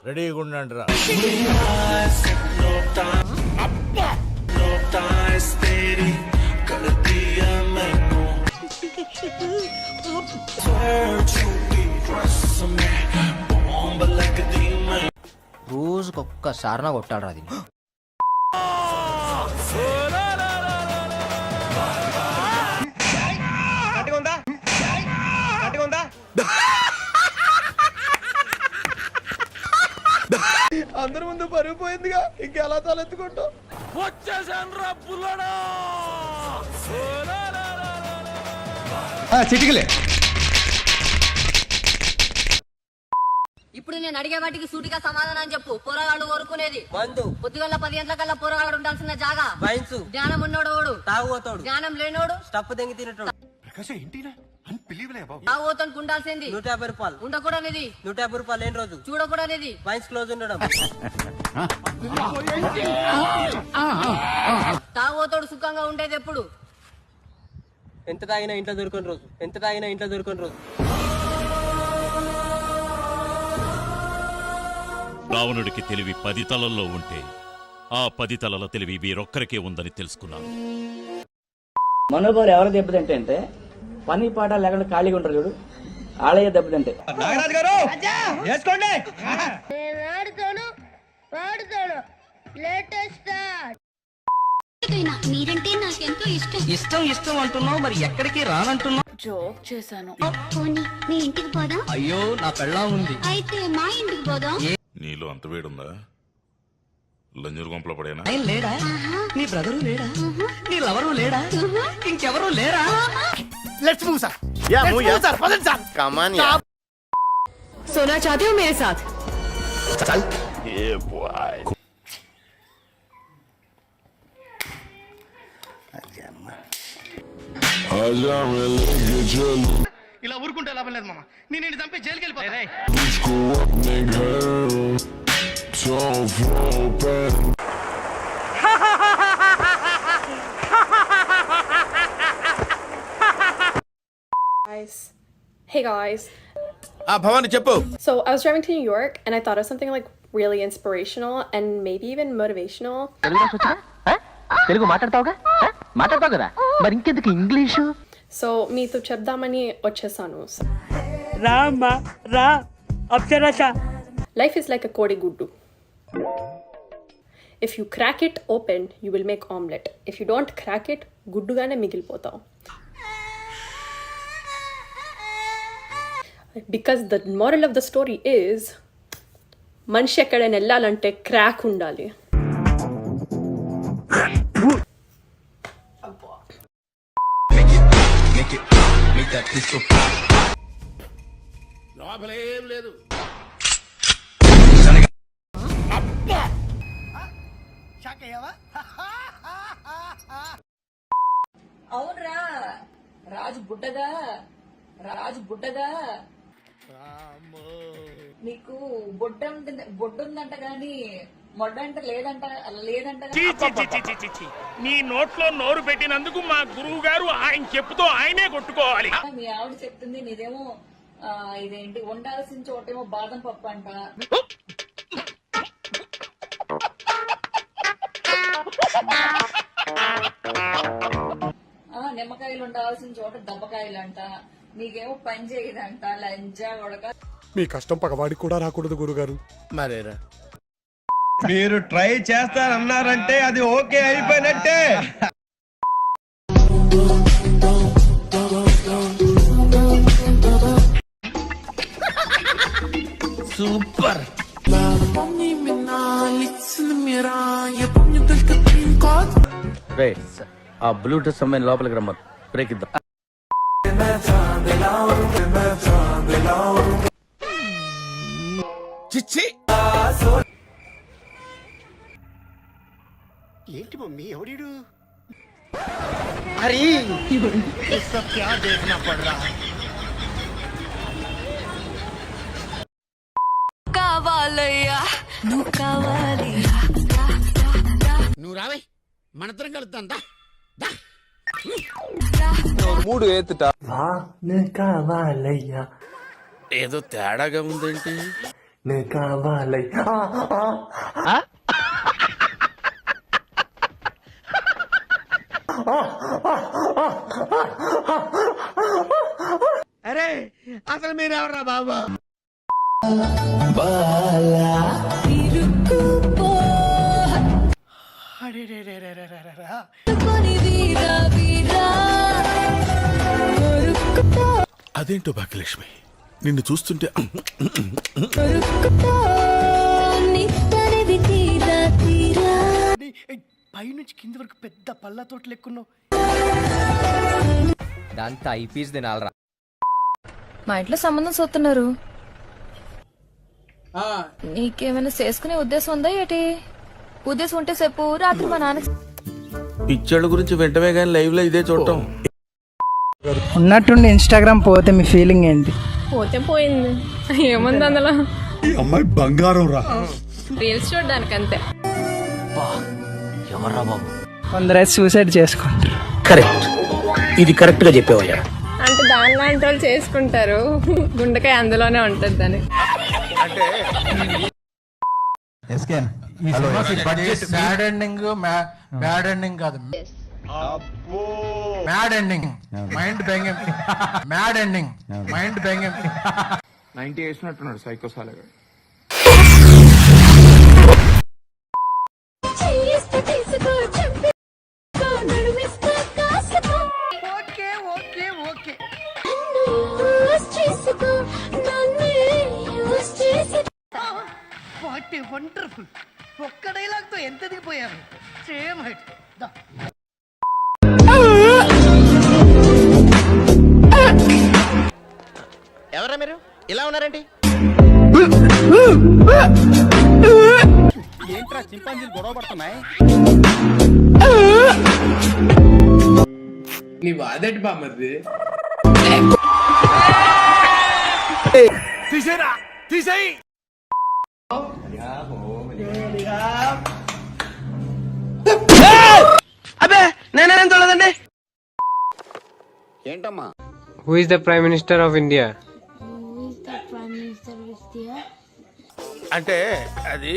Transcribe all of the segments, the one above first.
రెడీగా ఉండండిరా. రోజుకొక్కసారి కొట్టాడు అది. అందరి ముందు పరుగు పోయిందిగా, ఇంకెలా తలెత్తుకుంటావు? చిటికలే. ఇప్పుడు నేను అడిగే వాటికి సూటిగా సమాధానం చెప్పు. పోరగాళ్ళు కోరుకునేది పొద్దుగల 10 గంటలకల్లా పోరగాడు ఉండాల్సిన జాగా జ్ఞానం ఉన్నోడు తాగుతాడు, జ్ఞానం లేనోడు స్టప్ దెంగి తినటోడు. తాగుతానికి ఉండాల్సింది 150 రూపాయలు, ఉండకూడనిది 150 రూపాయలు లేని రోజు చూడకూడనిది వైన్స్ క్లోజ్ ఉండడం. తాగుతాడు సుఖంగా ఉండేది ఎప్పుడు? ఎంత తాగినా ఇంట్లో దొరుకుని రోజు, ఎంత తాగినా ఇంట్లో దొరుకుని రోజు. రావణుడికి తెలివి 10 తలల్లో ఉంటే ఆ 10 తలల తెలివి వీరొక్కరికే ఉందని తెలుసుకున్నాను. మనోబరు ఎవరు దెబ్బతింటే అంటే పని పాట లేకుండా ఖాళీగా ఉంటారు చూడు, ఆలయ దెబ్బతింటే. నాగరాజు గారు వేసుకోండి. మీరంటే నాకెంతో ఇష్టం అంటున్నావు, మరి ఎక్కడికి రానంటున్నావు? జోక్ చేశాను. పోనీ మీ ఇంటికి పోదాం. అయ్యో నా పెళ్ళాం ఉంది. అయితే మా ఇంటికి పోదాం. నీలో అంత వేడుందా? లంజూరు గుంపలో పడేనా? ఆయన లేడా? నీ బ్రదరు లేడా? నీ లవరు లేడా? ఇంకెవరు లేరా? Let's move sir. సార్ పదండి సార్. కమాన్ యార్. सोना चाहते हो मेरे साथ? चल ये बॉय. ఇలా ఊరుకుంటే లాభం లేదు మామ. నేను చంపి జైలుకి వెళ్ళిపోతా. Hey guys. భవాని చెప్పు. So I was driving to New York and I thought of something like really inspirational and maybe even motivational. Telugu మాట్లాడతావుగా? మాట్లాడతావు కదా, మరి ఇంకెందుకు ఇంగ్లీషు? So మీతో చెప్దామని వచ్చేసాను. రా అప్సరస. Life is like a కోడిగుడ్డు. If you crack it open, you will make omelette. If you don't crack it, గుడ్డుగానే మిగిలిపోతావు. Because the moral of the story is మనిషి ఎక్కడైనా వెళ్ళాలంటే క్రాక్ ఉండాలి. లోపలేం లేదు. అవునరా రాజు బుడ్డగా నీకు బొడ్డుందంట గాని మొడ్డంట లేదంట. నీ నోట్లో నోరు పెట్టినందుకు మా గురువు గారు ఆయన చెప్పుతో ఆయనే కొట్టుకోవాలి. మీ ఆవిడ చెప్తుంది, నీదేమో ఇదేంటి వండాల్సిన చోటేమో బాదం పప్పు అంట, నిమ్మకాయలు ఉండాల్సిన చోట దెబ్బకాయలు అంట, నీకేమో పని చేయదంట. లంజా కొడక. మీ కష్టం పగవాడికి కూడా రాకూడదు గురుగారు. మరేరా మీరు ట్రై చేస్తారన్నారంటే అది ఓకే అయిపోయినట్టే. సూపర్. ఆ బ్లూటూత్ సమయం లోపలికి రమ్మను, బ్రేక్ ఇద్దాం. చిచ్చి ఏంటి మమ్మీ ఎవడీడు? అరే क्या देखना पड़ रहा है. కావాలయ్యా నువ్వు కావాలి. నువ్వు రావే, మనతరం కలుద్దాం. మూడు ఏతుట ఏదో తేడాగా ఉందేంటి? అరే అసలు మీరు ఎవరా బాబా? అదేంటో భాగ్యలక్ష్మి, నిన్ను చూస్తుంటే పైనుంచి కింది వరకు పెద్ద పళ్ళ తోట లెక్కున్నావు. దాంతో ఐపీస్ తినాలరా. మా ఇంట్లో సంబంధం చూస్తున్నారు. నీకేమైనా చేసుకునే ఉద్దేశం ఉందా ఏటి? ఉద్దేశం ఉంటే చెప్పు, రాత్రి మా నాన్న. పిచ్చోళ్ళ గురించి వెంటనే కానీ లైవ్ లో ఇదే చూడటం. ఉన్నట్టుండి ఇన్స్టాగ్రామ్ పోతే మీ ఫీలింగ్ ఏంటి? పోతే పోయింది, ఏముంది అందులో? అమ్మాయి బంగారం రా. రీల్స్ చూడడానికి అంతే. కొందరైతే సూసైడ్ చేసుకుంటారు. కరెక్ట్, ఇది కరెక్ట్ గా చెప్పేవయ్యా. అంటే దాని లాంటి వాళ్ళు చేసుకుంటారు, గుండెకాయ అందులోనే ఉంటుంది దాని. బ్యాడ్ ఎండింగ్, బ్యాడ్ ఎండింగ్ కాదు, mad ending, mind bending, mad ending, mind bending. 90 వేసినట్టున్నాడు సైకో సాలగా. వండర్ఫుల్. ఒక్క డైలాగ్ తో ఎంత దిగిపోయారు. Same height. ఎవరా మీరు ఇలా ఉన్నారండి? ఏంట్రా చింపాంజీలు గొడవ పడుతున్నాయి? నీ వాదేటి బామ్మది. తీసేరా, తీసేయి. అబ్బే నేనేం చూడదండి. ఏంటమ్మా? Who is the prime minister of India? అంటే అది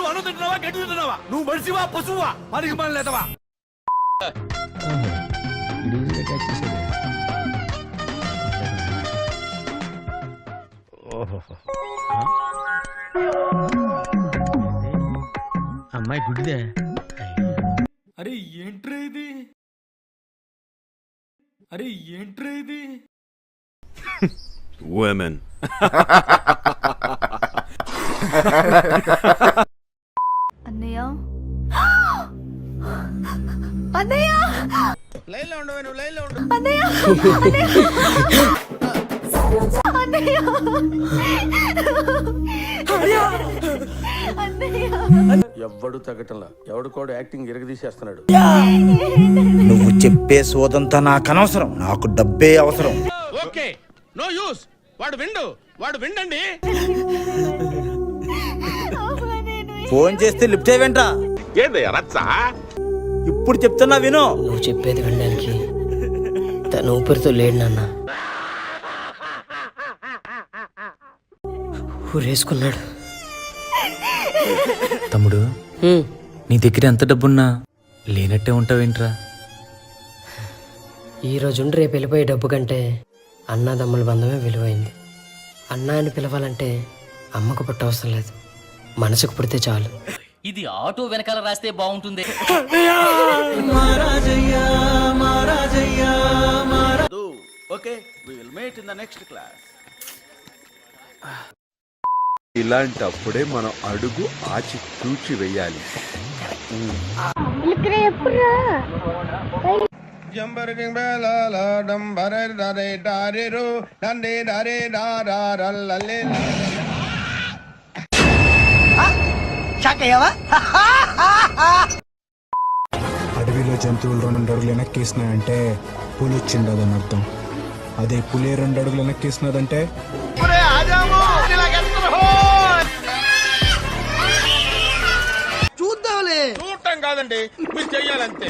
అను తింటున్నావా, గడ్డి తింటున్నావా? నువ్వు మనిషివా పశువా? పనికి పని లేదవా? అమ్మాయి గుడ్డిదే. అరే ఏంట్రా ఇది? అరే ఏంట్రా ఇది? women. అన్నయ్య, అన్నయ్య, లైన్ లో ఉండవు, నువ్వు లైన్ లో ఉండు. అన్నయ్య, ఎవ్వడు తగ్గటంలా, ఎవడు కూడా యాక్టింగ్ ఇరగదీసేస్తున్నాడు. నువ్వు చెప్పే సోదంతా నాకు అనవసరం, నాకు డబ్బే అవసరం. Okay, no use. వాడు విండండి. ఫోన్ చేస్తే లిఫ్ట్ అయ్యేంట్రా? ఇప్పుడు చెప్తున్నా విను. నువ్వు చెప్పేది వినడానికి తను ఊపిరితో లేడు నాన్న. ఊరేసుకున్నాడు. తమ్ముడు, నీ దగ్గర ఎంత డబ్బున్నా లేనట్టే ఉంటావేంట్రా? ఈ రోజు రేపు వెళ్ళిపోయే డబ్బు కంటే అన్నదమ్ముల బంధమే విలువైంది. అన్న అని పిలవాలంటే అమ్మకు పుట్టవసరం లేదు, మనసుకు పుడితే చాలు. ఇది ఆటో వెనకాల రాస్తే బాగుంటుంది. Okay, we will meet in the next class. ఇలాంటప్పుడే మనం అడుగు ఆచి తూచి వెయ్యాలి. అడవిలో జంతువులు 2 అడుగులు వెనక్కేసినాయంటే పులి వచ్చిండదని అర్థం. అదే పులి 2 అడుగులు వెనక్కేసినదంటే చూడటం కాదండి మీరు చెయ్యాలంతే.